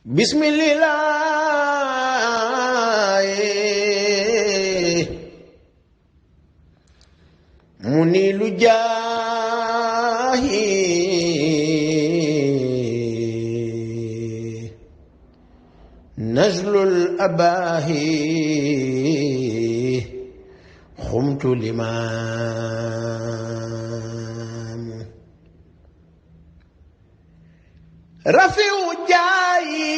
bismillah munilu jaahi najlul abahi xumtu limaam rafiu jaayi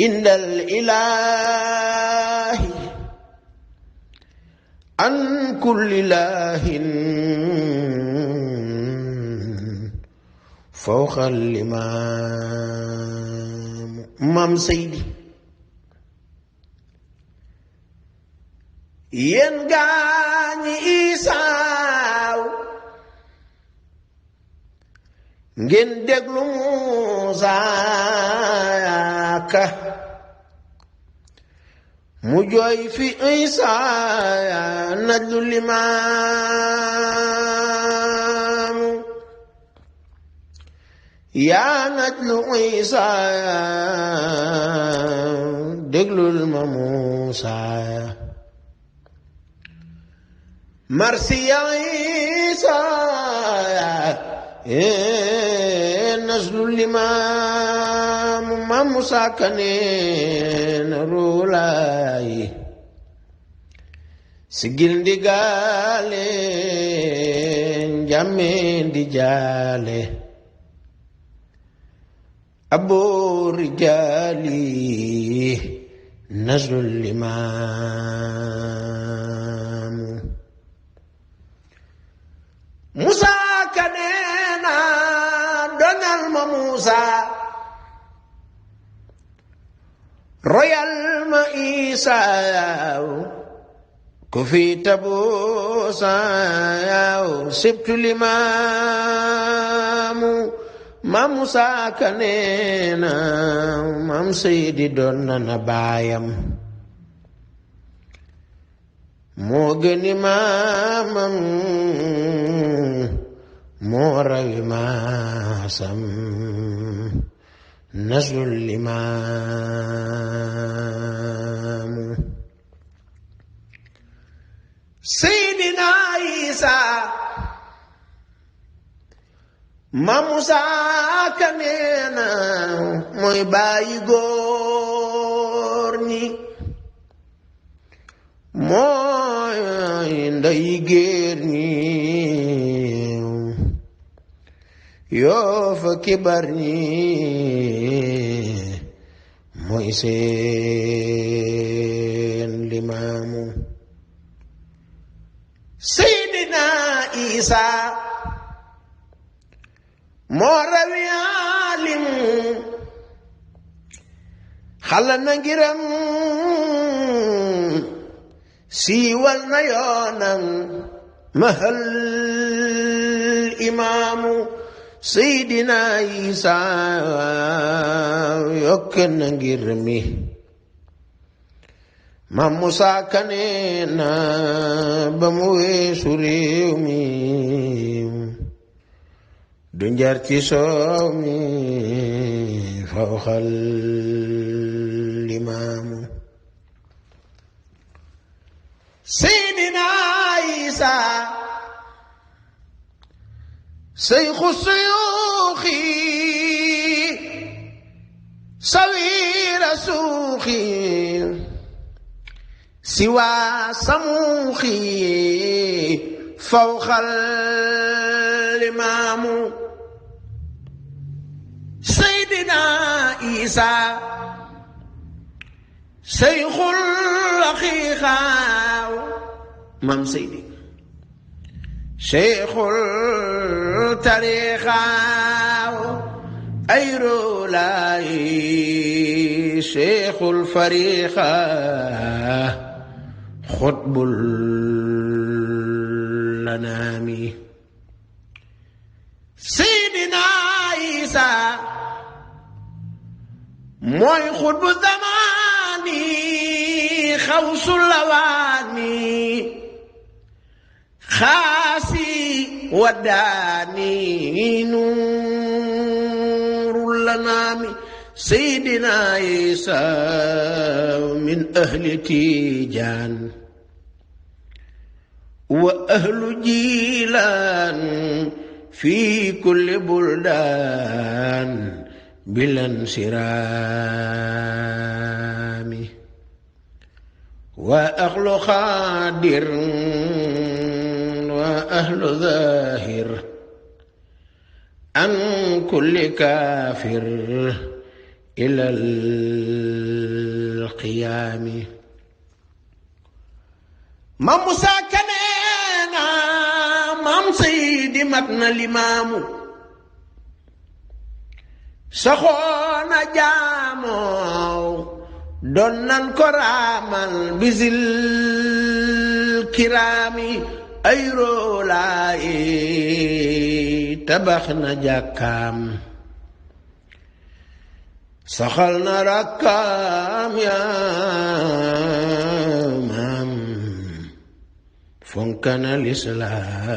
indal ilaahi an kulli laahin fawqal limaam maam Seydi yéen gaañi isaaw ngeen déglu Muusaa Ka mu jooy fi Isaa najlu limaamu yaa najlu Isaa déglul ma Muusaa marsiya Isaa najlu limaamu ma Muusaa Ka neen ruulaay sigil ndigaale njàmme di jaale aboo rijaali najlu limaamu Muusaa Ka neena doñal ma Muusaa royal ma Isaa ku fi tabuusaa sibtu limaamu ma Muusaa Ka neena maam Seydi doon na baayam moo gëni maamam moo rawi maasam najlul limaamu Seydina Isaa ma Muusaa Ka neena mooy bàyyi góor ñi mooy ndeyi géer ñi yoo fa kibar ñi mooy seen limaamu Seydina Isaa moo rawi alim xala na ngiram siiwal na yoonam mahal imaamu Seydina Isaa yokk na ngir mi Maam Muusaa Ka neena ba mu weesu réew mi du njar ci soow mi fawqal imaamu Seydina Isaa seyxu suyuuxi sawiira suuxi siwaa samuuxi fawqal imaamu Seydina Isaa seyxul aqiiqa maam Seydi seyxul tariiqa ay roolaay seyxul fariiqa xutbul lanaami Seydina Isaa mooy xutbu zamaani xawsul lawaani xaasi وداني نور الأنام سيدنا عيسى من أهل تيجان وأهل جيلان في كل بلدان بلا انصرام وأهل خادر وأهل ظاهر عن كل كافر إلى القيام مام موسى كنينا مام سيدي متنا الإمام سخونا جامو دونان كرامال بزل كرامي أيرو لاي تبخنا جاكام سخلنا ركام يا مام فنكنا الإسلام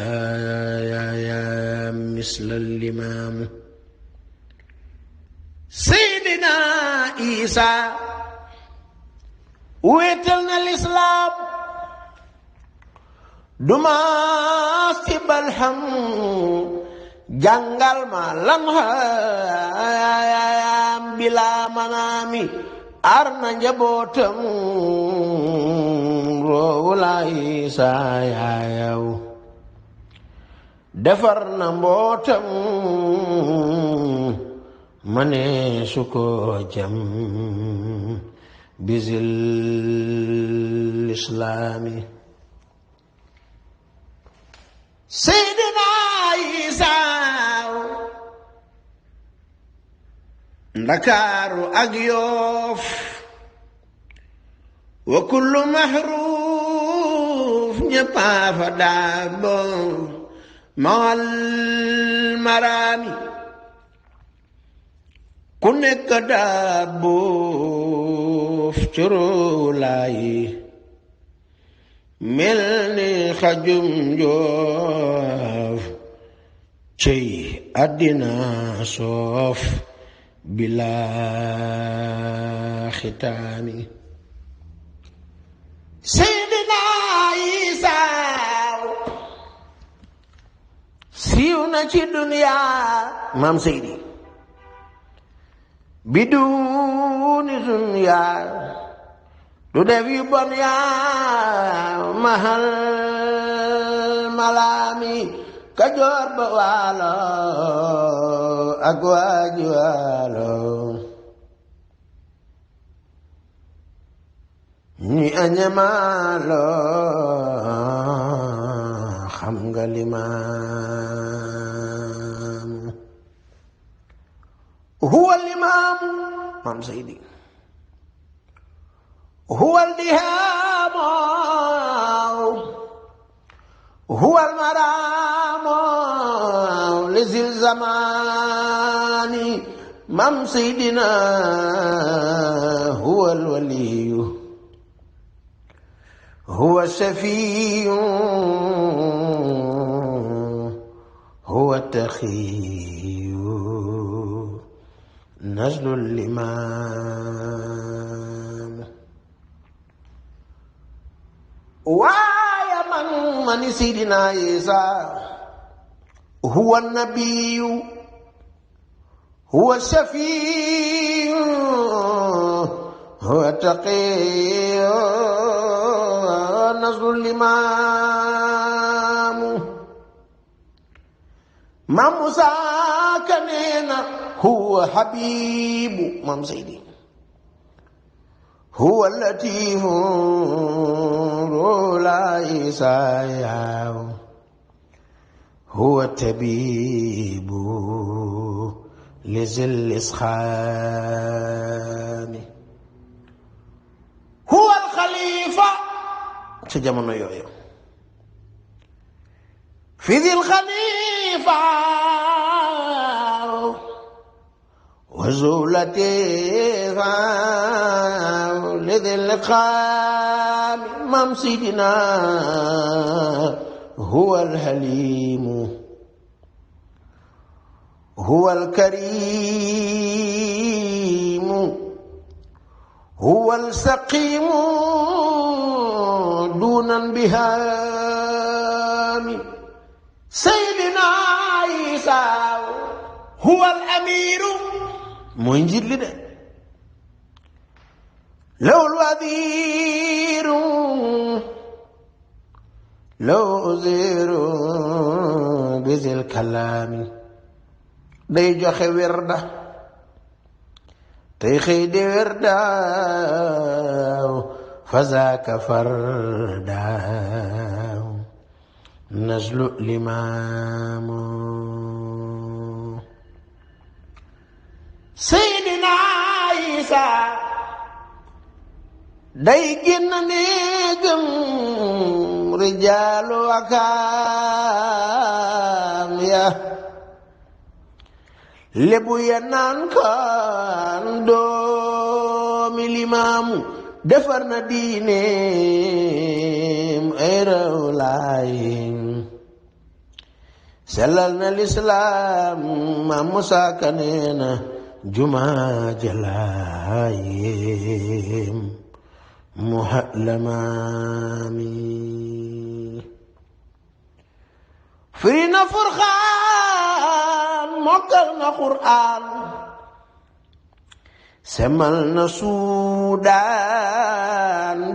يا مثل الإمام سيدنا عيسى ويتلنا الإسلام دما سبالهم جنگل مالم بلا منامي أرنا جبوتم رولا عيسى ياو دفرنا موتم مني سكو جم بزل الإسلام سيدنا عيسى ndakaaru ak Yoof wa kullu mahruuf ñëppaa fa daabo mal maraami ku nekk daaboof curulaayi mel ni xajum joof cey àddina soof bilaa xitaami Seydina Isa siiw na ci duniyaa maam Seydi biduuni duniyaa du def yu bon yaa mahal malaami Kajoor ba Waalo ak waaji Waalo ñi añamaalo xam nga limaam huwa limaam maam Seydi huwa الدهام هو المرام لذي الزمان مام سيدنا هو الولي هو الشفيع هو التقي نزل الإمام من سيدنا عيسى هو النبي هو الشفيع هو التقي نصر الإمام مام موسى كنينا هو حبيب مام سيدي هو اللطيف رولا عيسى هو الطبيب لذي الإسخام هو الخليفة تجمعنا يويو في ذي الخليفة وزولتها لذي اللقام مام سيدنا هو الحليم هو الكريم هو السقيم دون انبهام سيدنا عيسى هو الأمير منجد لده لو الوزير لو أزير بذي الكلام day joxe werda tey xëy di werdaaw fazaaka fardaaw nazlu limaamu Seydina Isa day génn néegam rijaalu akaam ya lebu ya naan kaan doomi limaamu defar na diineem ay raw laay sellal na lislaam Maam Musaa Ka nee na jumaa jalaayem muhallamaami firi na Furqaan mokkal na Qur'aan semal na Suudaan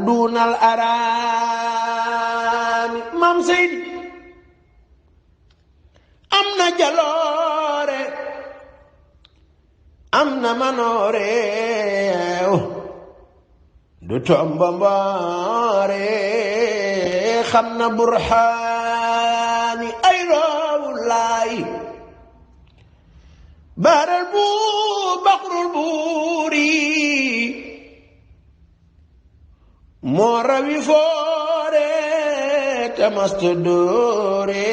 duunal araami Maam Seydi am na jaloore am na manoore du tomba mbaare xam na burhaani ay roowulaay baaral bu baxrul buuri moo rawi foore tamaste doore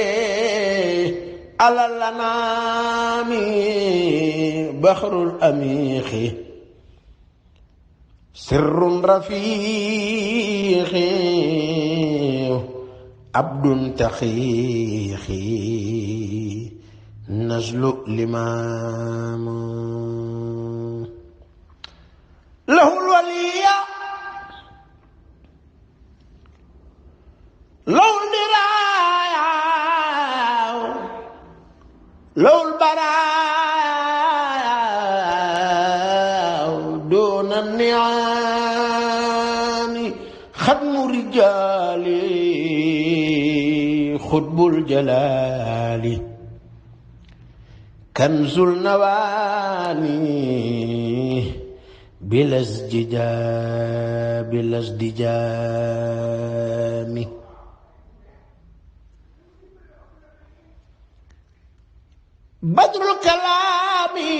alalanaami baxrul amiixi sirrun rafiixi abdun taxiixi nazlu limaamu lahul waliya lahul diraaya lahul baraaya doona niaami xatmu rijaali xutbul jalaali kanzul nawaani bilasdijaami badrul kalaami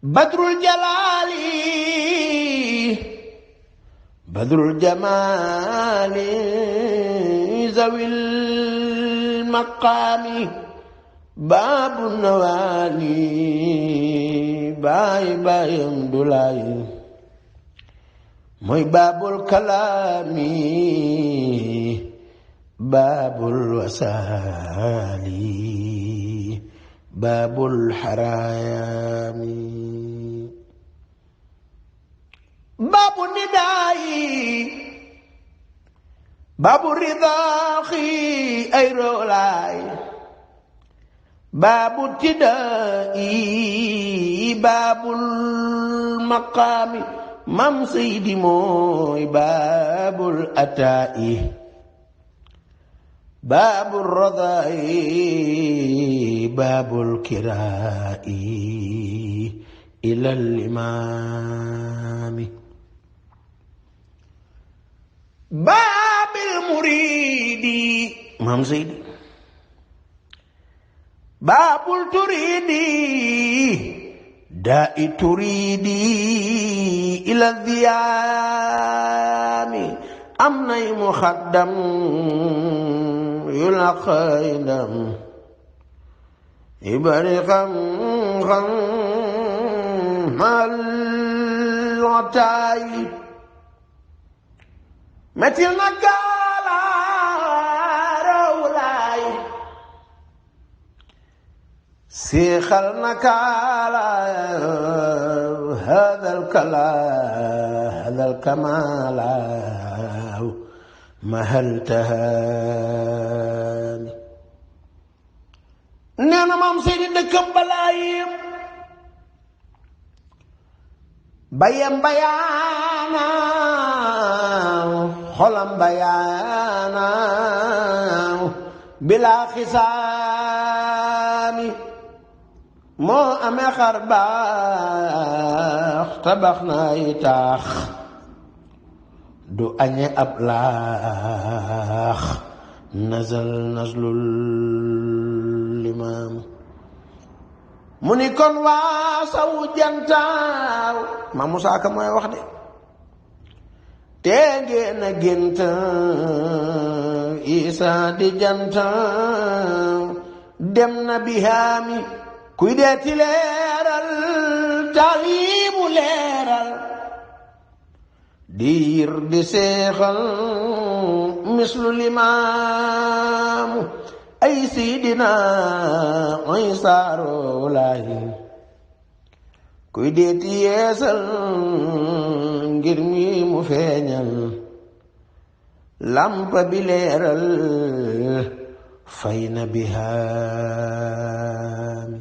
badrul jalaali badrul jamaali zawil maqaami baabu nawaali baay baayam dulaay mooy baabul kalaami baabul wasaali baabul haraami baabu nidaayi baabu ridaaxi ay roolaay baabu tidaayi baabul maqaami Maam Seydi mooy baabul ataayi baabul radaayi baabul kiraayi ilal imaami baabil muriidi Maam Seydi baabul turiidi daa'i turiidi ila diyaami am nay muxaddam yu la xaydam yu bari xam-xam mal wataayi metil na gaala rawlaay سيخل نكالا هذا الكمال مهلتهاني نانا مام سيدي دكم بلايم bayam bayaana xolam bayaana bila xisaami moo amee xar baax tabax na ay taax du añe ab laax nazlul limaam mu ni kon waa sawu jantaaw ma Musaa Ka mooy wax de tee ngeen a gént Isaa di jantaaw dem na bihaami kuy deeti leeral taalimu leeral diir di seexal mislu limaamu ay siidina ay saaro laahi kuy deeti yeesal ngir mi mu feeñal lampa bi leeral fay na bihaami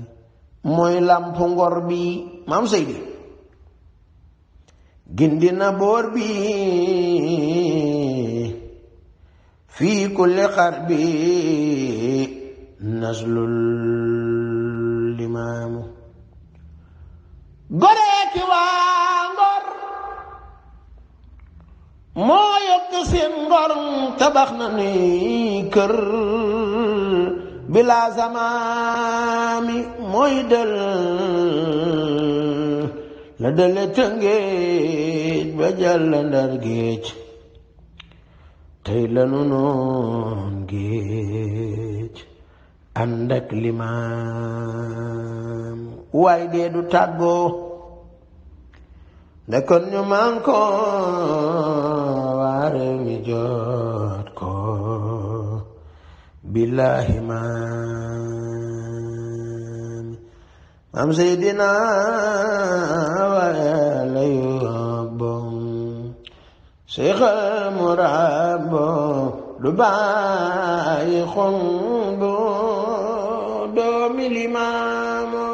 mooy lampu ngor bi maam Seydi gindi na boor bi fii kulli xarbi nazlul limaamu goreeki waa ngor moo yokk seen ngor tabax na ni kër bilaa zamaami mooy dël la dële Tëngéej ba jàll Ndar géej tey lanu noon géej ànd ak limaam waaye dee du tàggoo nde kon ñu man ko waare mi jot ko billahi maam Seydina waaye la yóbbom Seexal Murabbo du bàyyi xombo doomi Limaamu